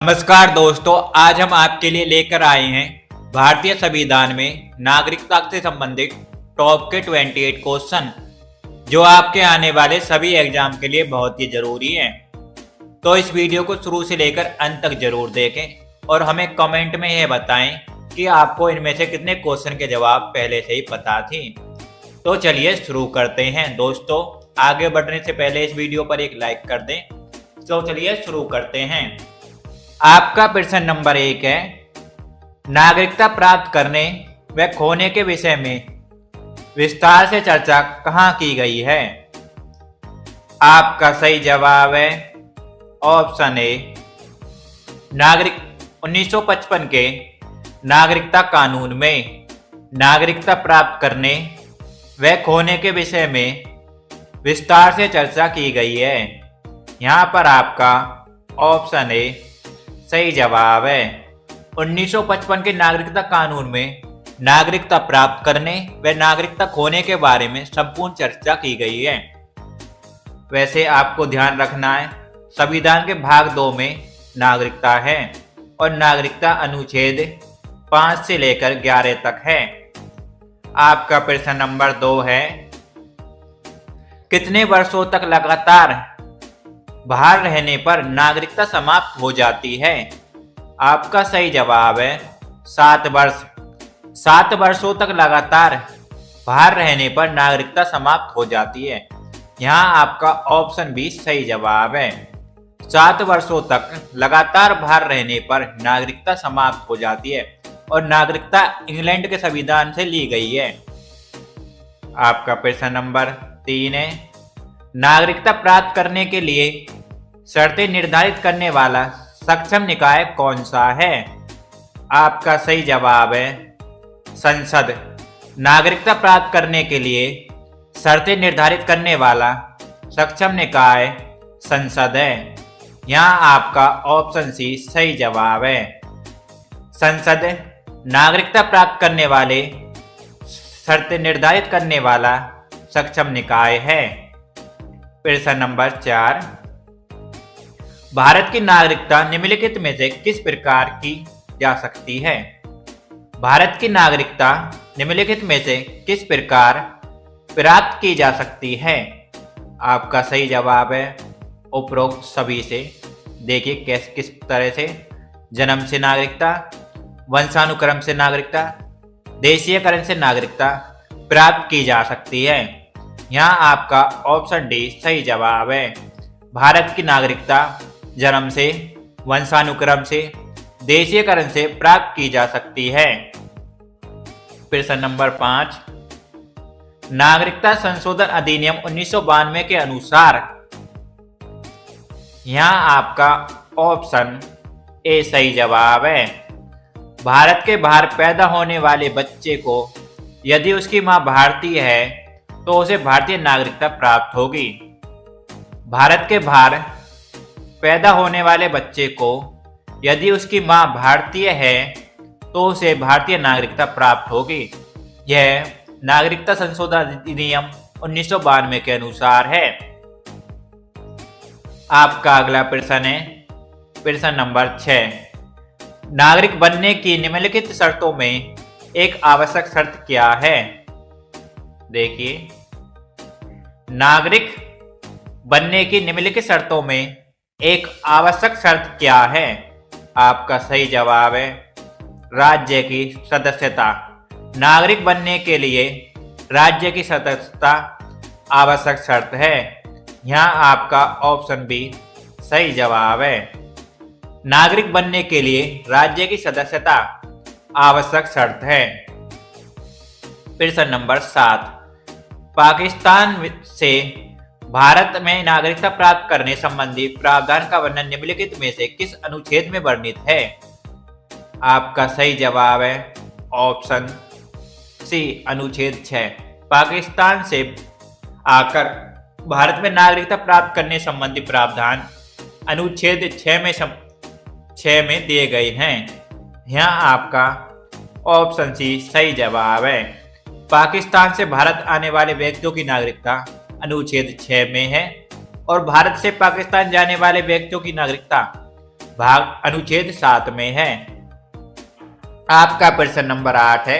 नमस्कार दोस्तों, आज हम आपके लिए लेकर आए हैं भारतीय संविधान में नागरिकता से संबंधित टॉप के 28 क्वेश्चन जो आपके आने वाले सभी एग्जाम के लिए बहुत ही जरूरी हैं। तो इस वीडियो को शुरू से लेकर अंत तक जरूर देखें और हमें कमेंट में यह बताएं कि आपको इनमें से कितने क्वेश्चन के जवाब पहले से ही पता थी। तो चलिए शुरू करते हैं। दोस्तों, आगे बढ़ने से पहले इस वीडियो पर एक लाइक कर दें। तो चलिए शुरू करते हैं। आपका प्रश्न नंबर 1 है, नागरिकता प्राप्त करने व खोने के विषय में विस्तार से चर्चा कहाँ की गई है? आपका सही जवाब है ऑप्शन ए, 1955 के नागरिकता कानून में नागरिकता प्राप्त करने व खोने के विषय में विस्तार से चर्चा की गई है। यहाँ पर आपका ऑप्शन ए सही जवाब है। 1955 के नागरिकता कानून में नागरिकता प्राप्त करने व नागरिकता खोने के बारे में संपूर्ण चर्चा की गई है। वैसे आपको ध्यान रखना है, संविधान के भाग 2 में नागरिकता है और नागरिकता अनुच्छेद 5 से लेकर 11 तक है। आपका प्रश्न नंबर 2 है, कितने वर्षों तक लगातार बाहर रहने पर नागरिकता समाप्त हो जाती है? आपका सही जवाब है 7 वर्ष। 7 वर्षों तक लगातार बाहर रहने पर नागरिकता समाप्त हो जाती है। यहाँ आपका ऑप्शन बी सही जवाब है। 7 वर्षों तक लगातार बाहर रहने पर नागरिकता समाप्त हो जाती है और नागरिकता इंग्लैंड के संविधान से ली गई है। आपका प्रश्न नंबर 3 है, नागरिकता प्राप्त करने के लिए शर्तें निर्धारित करने वाला सक्षम निकाय कौन सा है? आपका सही जवाब है संसद। नागरिकता प्राप्त करने के लिए शर्तें निर्धारित करने वाला सक्षम निकाय संसद है। यहाँ आपका ऑप्शन सी सही जवाब है। संसद नागरिकता प्राप्त करने वाले शर्तें निर्धारित करने वाला सक्षम निकाय है। प्रश्न नंबर 4, भारत की नागरिकता निम्नलिखित में से किस प्रकार की जा सकती है? भारत की नागरिकता निम्नलिखित में से किस प्रकार प्राप्त की जा सकती है? आपका सही जवाब है उपरोक्त सभी से। देखिए किस तरह से: जन्म से नागरिकता, वंशानुक्रम से नागरिकता, देशीयकरण से नागरिकता प्राप्त की जा सकती है। यहाँ आपका ऑप्शन डी सही जवाब है। भारत की नागरिकता जन्म से, वंशानुक्रम से, देशीयकरण से प्राप्त की जा सकती है। प्रश्न नंबर 5, नागरिकता संशोधन अधिनियम 1992 के अनुसार यहाँ आपका ऑप्शन ए सही जवाब है। भारत के बाहर पैदा होने वाले बच्चे को यदि उसकी मां भारतीय है तो उसे भारतीय नागरिकता प्राप्त होगी। भारत के बाहर पैदा होने वाले बच्चे को यदि उसकी मां भारतीय है तो उसे भारतीय नागरिकता प्राप्त होगी। यह नागरिकता संशोधन अधिनियम 1992 के अनुसार है। आपका अगला प्रश्न है प्रश्न नंबर 6, नागरिक बनने की निम्नलिखित शर्तों में एक आवश्यक शर्त क्या है? देखिए, नागरिक बनने की निम्नलिखित शर्तों में एक आवश्यक शर्त क्या है? आपका सही जवाब है राज्य की सदस्यता। नागरिक बनने के लिए राज्य की सदस्यता आवश्यक शर्त है। यहाँ आपका ऑप्शन बी सही जवाब है। नागरिक बनने के लिए राज्य की सदस्यता आवश्यक शर्त है। प्रश्न नंबर 7, पाकिस्तान से भारत में नागरिकता प्राप्त करने संबंधी प्रावधान का वर्णन निम्नलिखित में से किस अनुच्छेद में वर्णित है? आपका सही जवाब है ऑप्शन सी अनुच्छेद 6। पाकिस्तान से आकर भारत में नागरिकता प्राप्त करने संबंधी प्रावधान अनुच्छेद 6 में दिए गए हैं। यहाँ आपका ऑप्शन सी सही जवाब है। पाकिस्तान से भारत आने वाले व्यक्तियों की नागरिकता अनुच्छेद 6 में है और भारत से पाकिस्तान जाने वाले व्यक्तियों की नागरिकता भाग अनुच्छेद 7 में है। आपका प्रश्न नंबर 8 है,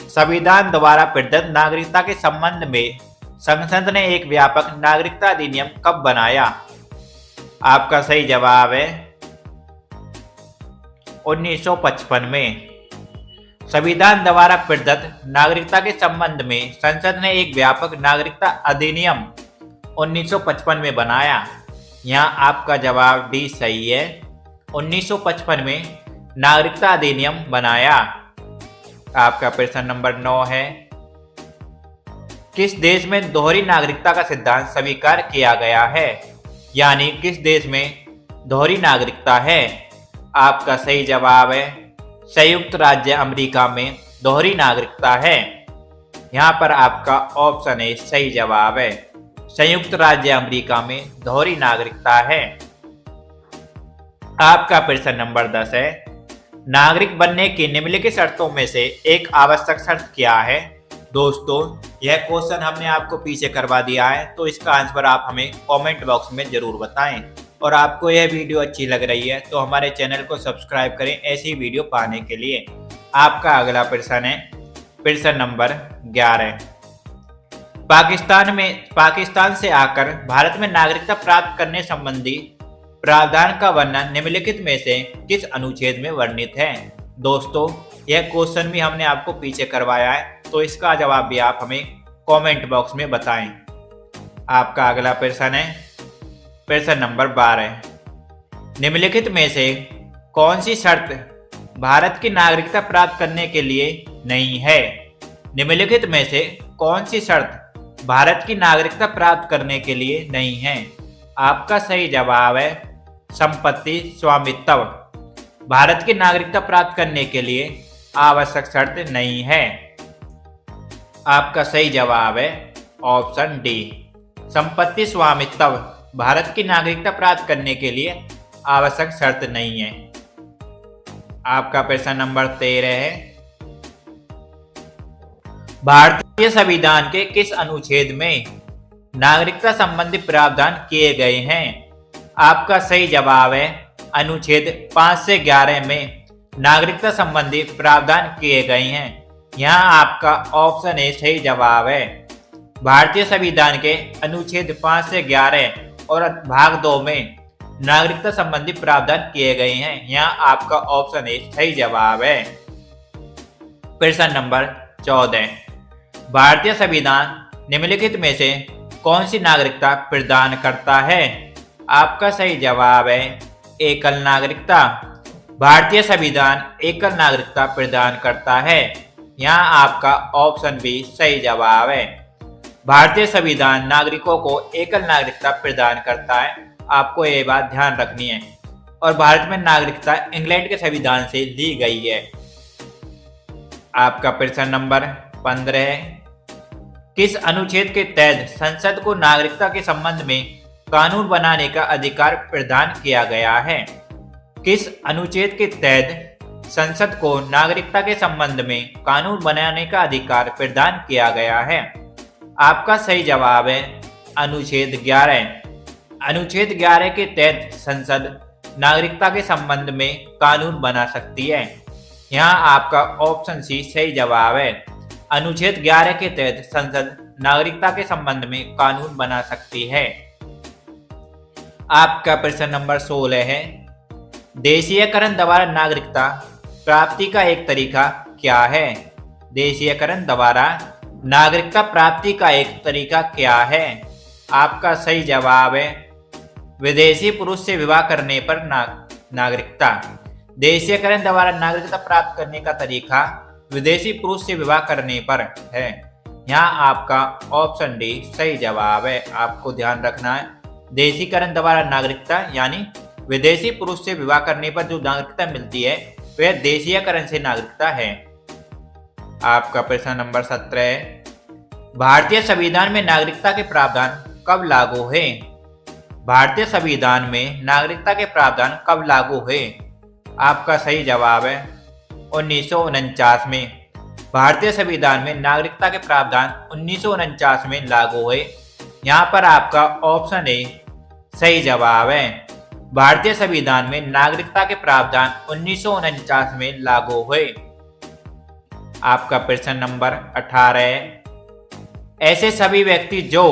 संविधान द्वारा प्रदत्त नागरिकता के संबंध में संसद ने एक व्यापक नागरिकता अधिनियम कब बनाया? आपका सही जवाब है 1955 में। संविधान द्वारा प्रदत्त नागरिकता के संबंध में संसद ने एक व्यापक नागरिकता अधिनियम 1955 में बनाया। यहाँ आपका जवाब डी सही है। 1955 में नागरिकता अधिनियम बनाया। आपका प्रश्न नंबर 9 है, किस देश में दोहरी नागरिकता का सिद्धांत स्वीकार किया गया है? यानी किस देश में दोहरी नागरिकता है? आपका सही जवाब है संयुक्त राज्य अमेरिका में दोहरी नागरिकता है। यहाँ पर आपका ऑप्शन ए सही जवाब है। संयुक्त राज्य अमेरिका में दोहरी नागरिकता है। आपका प्रश्न नंबर 10 है, नागरिक बनने की निम्नलिखित शर्तों में से एक आवश्यक शर्त क्या है? दोस्तों, यह क्वेश्चन हमने आपको पीछे करवा दिया है, तो इसका आंसर आप हमें कमेंट बॉक्स में जरूर बताएं। और आपको यह वीडियो अच्छी लग रही है तो हमारे चैनल को सब्सक्राइब करें ऐसी वीडियो पाने के लिए। आपका अगला प्रश्न है प्रश्न नंबर 11, पाकिस्तान से आकर भारत में नागरिकता प्राप्त करने संबंधी प्रावधान का वर्णन निम्नलिखित में से किस अनुच्छेद में वर्णित है? दोस्तों, यह क्वेश्चन भी हमने आपको पीछे करवाया है, तो इसका जवाब भी आप हमें कमेंट बॉक्स में बताएं। आपका अगला प्रश्न है प्रश्न नंबर 12, निम्नलिखित में से कौन सी शर्त भारत की नागरिकता प्राप्त करने के लिए नहीं है? निम्नलिखित में से कौन सी शर्त भारत की नागरिकता प्राप्त करने के लिए नहीं है? आपका सही जवाब है संपत्ति स्वामित्व। भारत की नागरिकता प्राप्त करने के लिए आवश्यक शर्त नहीं है। आपका सही जवाब है ऑप्शन डी, संपत्ति स्वामित्व भारत की नागरिकता प्राप्त करने के लिए आवश्यक शर्त नहीं है। आपका प्रश्न नंबर 13 है, भारतीय संविधान के किस अनुच्छेद में नागरिकता संबंधी प्रावधान किए गए हैं? आपका सही जवाब है अनुच्छेद 5 से 11 में नागरिकता संबंधी प्रावधान किए गए हैं। यहाँ आपका ऑप्शन ए सही जवाब है। भारतीय संविधान के अनुच्छेद 5 से 11 और भाग 2 में नागरिकता संबंधी प्रावधान किए गए हैं। यहाँ आपका ऑप्शन ए सही जवाब है। प्रश्न नंबर 14, भारतीय संविधान निम्नलिखित में से कौन सी नागरिकता प्रदान करता है? आपका सही जवाब है एकल नागरिकता। भारतीय संविधान एकल नागरिकता प्रदान करता है। यहाँ आपका ऑप्शन बी सही जवाब है। भारतीय संविधान नागरिकों को एकल नागरिकता प्रदान करता है। आपको ये बात ध्यान रखनी है। और भारत में नागरिकता इंग्लैंड के संविधान से ली गई है। आपका प्रश्न नंबर 15 है, किस अनुच्छेद के तहत संसद को नागरिकता के संबंध में कानून बनाने का अधिकार प्रदान किया गया है? किस अनुच्छेद के तहत संसद को नागरिकता के संबंध में कानून बनाने का अधिकार प्रदान किया गया है? आपका सही जवाब है अनुच्छेद 11। अनुच्छेद 11 के तहत संसद नागरिकता के संबंध में कानून बना सकती है। यहाँ आपका ऑप्शन सी सही जवाब है। अनुच्छेद 11 के तहत संसद नागरिकता के संबंध में कानून बना सकती है। आपका प्रश्न नंबर 16 है, देशीयकरण द्वारा नागरिकता प्राप्ति का एक तरीका क्या है? देशीयकरण द्वारा नागरिकता प्राप्ति का एक तरीका क्या है? आपका सही जवाब है विदेशी पुरुष से विवाह करने पर नागरिकता। देशीयकरण द्वारा नागरिकता प्राप्त करने का तरीका विदेशी पुरुष से विवाह करने पर है। यहाँ आपका ऑप्शन डी सही जवाब है। आपको ध्यान रखना है, देशीकरण द्वारा नागरिकता यानी विदेशी पुरुष से विवाह करने पर जो नागरिकता मिलती है वह देशीयकरण से नागरिकता है। आपका प्रश्न नंबर 17 है, भारतीय संविधान में नागरिकता के प्रावधान कब लागू हुए? भारतीय संविधान में नागरिकता के प्रावधान कब लागू हुए? आपका सही जवाब है 1949 में। भारतीय संविधान में नागरिकता के प्रावधान 1949 में लागू हुए। यहाँ पर आपका ऑप्शन ए सही जवाब है। भारतीय संविधान में नागरिकता के प्रावधान 1949 में लागू हुए। आपका प्रश्न नंबर 18 है, ऐसे सभी व्यक्ति जो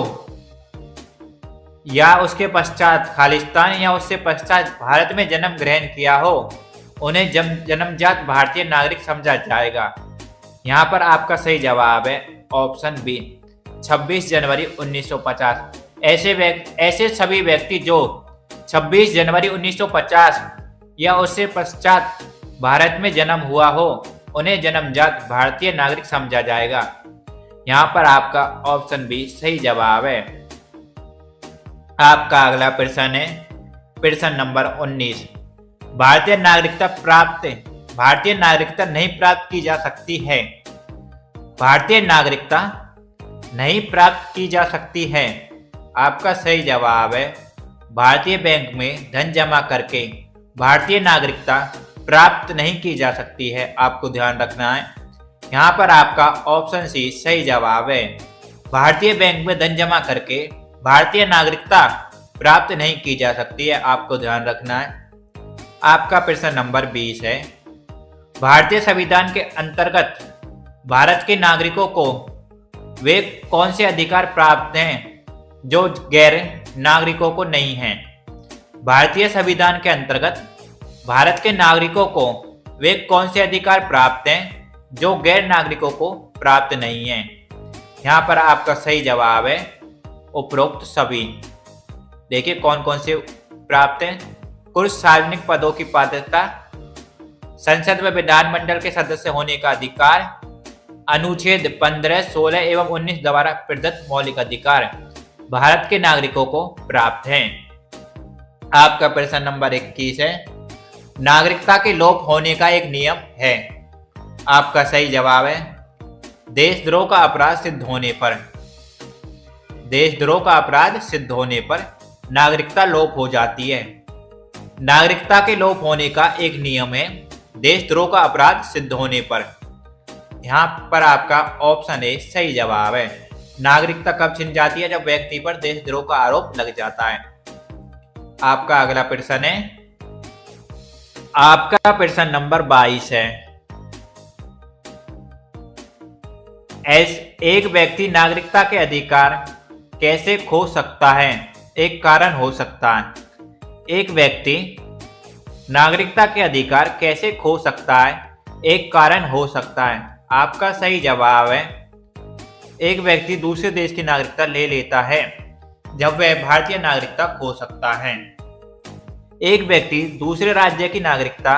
या उसके पश्चात खालिस्तान या उससे पश्चात भारत में जन्म ग्रहण किया हो उन्हें जन्मजात भारतीय नागरिक समझा जाएगा। यहाँ पर आपका सही जवाब है ऑप्शन बी 26 जनवरी 1950। ऐसे सभी व्यक्ति जो 26 जनवरी 1950 या उससे पश्चात भारत में जन्म हुआ हो उन्हें जन्मजात भारतीय नागरिक समझा जाएगा। यहाँ पर आपका ऑप्शन बी सही जवाब है। आपका अगला प्रश्न है प्रश्न नंबर 19, भारतीय नागरिकता नहीं प्राप्त की जा सकती है। भारतीय नागरिकता नहीं प्राप्त की जा सकती है। आपका सही जवाब है भारतीय बैंक में धन जमा करके भारतीय नागरिकता प्राप्त नहीं की जा सकती है। आपको ध्यान रखना है। यहाँ पर आपका ऑप्शन सी सही जवाब है। भारतीय बैंक में धन जमा करके भारतीय नागरिकता प्राप्त नहीं की जा सकती है। आपको ध्यान रखना है। आपका प्रश्न नंबर 20 है, भारतीय संविधान के अंतर्गत भारत के नागरिकों को वे कौन से अधिकार प्राप्त हैं जो गैर नागरिकों को नहीं हैं। भारतीय संविधान के अंतर्गत भारत के नागरिकों को वे कौन से अधिकार प्राप्त हैं जो गैर नागरिकों को प्राप्त नहीं हैं। यहाँ पर आपका सही जवाब है उपरोक्त सभी। देखिए कौन कौन से प्राप्त हैं। कुछ सार्वजनिक पदों की पात्रता, संसद व विधानमंडल के सदस्य होने का अधिकार, अनुच्छेद 15, 16 एवं 19 द्वारा प्रदत्त मौलिक अधिकार भारत के नागरिकों को प्राप्त हैं। आपका प्रश्न नंबर 21 है, नागरिकता के लोप होने का एक नियम है। आपका सही जवाब है देशद्रोह का अपराध सिद्ध होने पर। देशद्रोह का अपराध सिद्ध होने पर नागरिकता लोप हो जाती है। नागरिकता के लोप होने का एक नियम है देशद्रोह का अपराध सिद्ध होने पर। यहाँ पर आपका ऑप्शन ए सही जवाब है। नागरिकता कब छिन जाती है? जब व्यक्ति पर देशद्रोह का आरोप लग जाता है। आपका अगला प्रश्न है, आपका प्रश्न नंबर 22 है, एक व्यक्ति नागरिकता के अधिकार कैसे खो सकता है? एक कारण हो सकता है। एक व्यक्ति नागरिकता के अधिकार कैसे खो सकता है? एक कारण हो सकता है। आपका सही जवाब है एक व्यक्ति दूसरे देश की नागरिकता ले लेता है जब वह भारतीय नागरिकता खो सकता है। एक व्यक्ति दूसरे राज्य की नागरिकता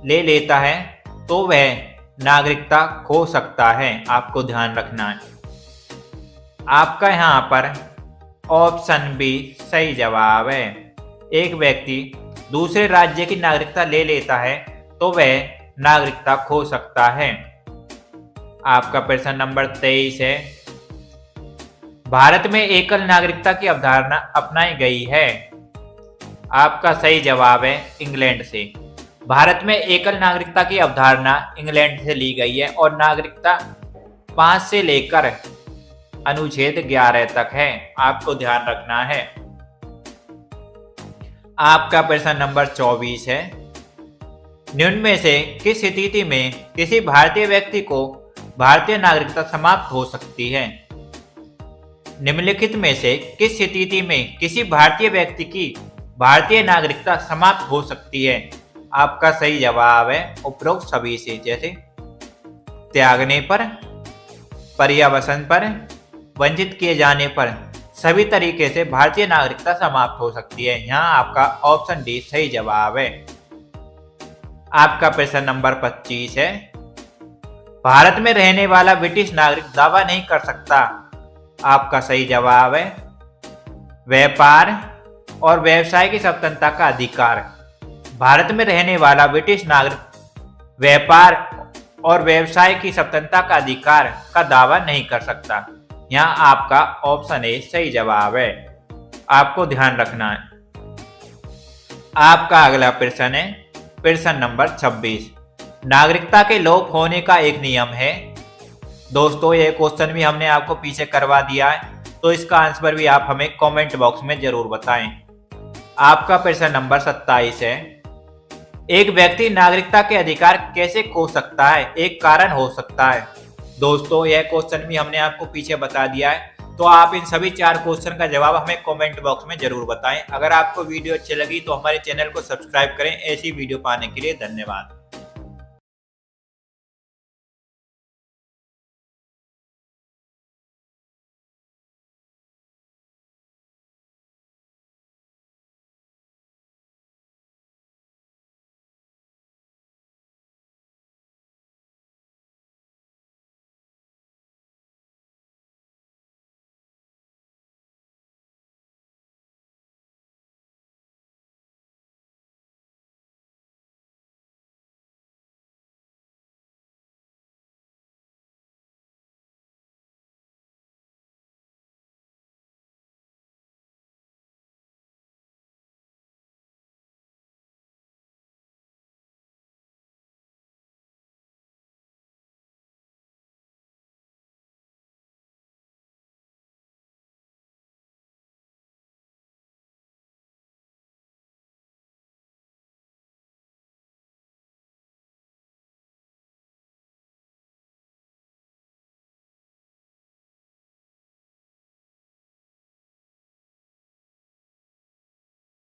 ले लेता है तो वह नागरिकता खो सकता है। आपको ध्यान रखना है। आपका यहाँ पर ऑप्शन बी सही जवाब है। एक व्यक्ति दूसरे राज्य की नागरिकता ले लेता है तो वह नागरिकता खो सकता है। आपका प्रश्न नंबर 23 है, भारत में एकल नागरिकता की अवधारणा अपनाई गई है। आपका सही जवाब है इंग्लैंड से। भारत में एकल नागरिकता की अवधारणा इंग्लैंड से ली गई है और नागरिकता 5 से लेकर अनुच्छेद 11 तक है। आपको ध्यान रखना है। आपका प्रश्न नंबर 24 है, निम्न में से किस स्थिति में किसी भारतीय व्यक्ति को भारतीय नागरिकता समाप्त हो सकती है? निम्नलिखित में से किस स्थिति में किसी भारतीय व्यक्ति की भारतीय नागरिकता समाप्त हो सकती है? आपका सही जवाब है उपरोक्त सभी से, जैसे त्यागने पर, पर्यावसन पर, वंचित किए जाने पर, सभी तरीके से भारतीय नागरिकता समाप्त हो सकती है। यहाँ आपका ऑप्शन डी सही जवाब है। आपका प्रश्न नंबर 25 है, भारत में रहने वाला ब्रिटिश नागरिक दावा नहीं कर सकता। आपका सही जवाब है व्यापार और व्यवसाय की स्वतंत्रता का अधिकार। भारत में रहने वाला ब्रिटिश नागरिक व्यापार और व्यवसाय की स्वतंत्रता का अधिकार का दावा नहीं कर सकता। यहाँ आपका ऑप्शन ए सही जवाब है। आपको ध्यान रखना है। आपका अगला प्रश्न है प्रश्न नंबर 26, नागरिकता के लोप होने का एक नियम है। दोस्तों ये क्वेश्चन भी हमने आपको पीछे करवा दिया है, तो इसका आंसर भी आप हमें कमेंट बॉक्स में जरूर बताएं। आपका प्रश्न नंबर 27 है, एक व्यक्ति नागरिकता के अधिकार कैसे खो सकता है? एक कारण हो सकता है। दोस्तों, यह क्वेश्चन भी हमने आपको पीछे बता दिया है, तो आप इन सभी 4 क्वेश्चन का जवाब हमें कमेंट बॉक्स में जरूर बताएं। अगर आपको वीडियो अच्छी लगी तो हमारे चैनल को सब्सक्राइब करें। ऐसी वीडियो पाने के लिए धन्यवाद।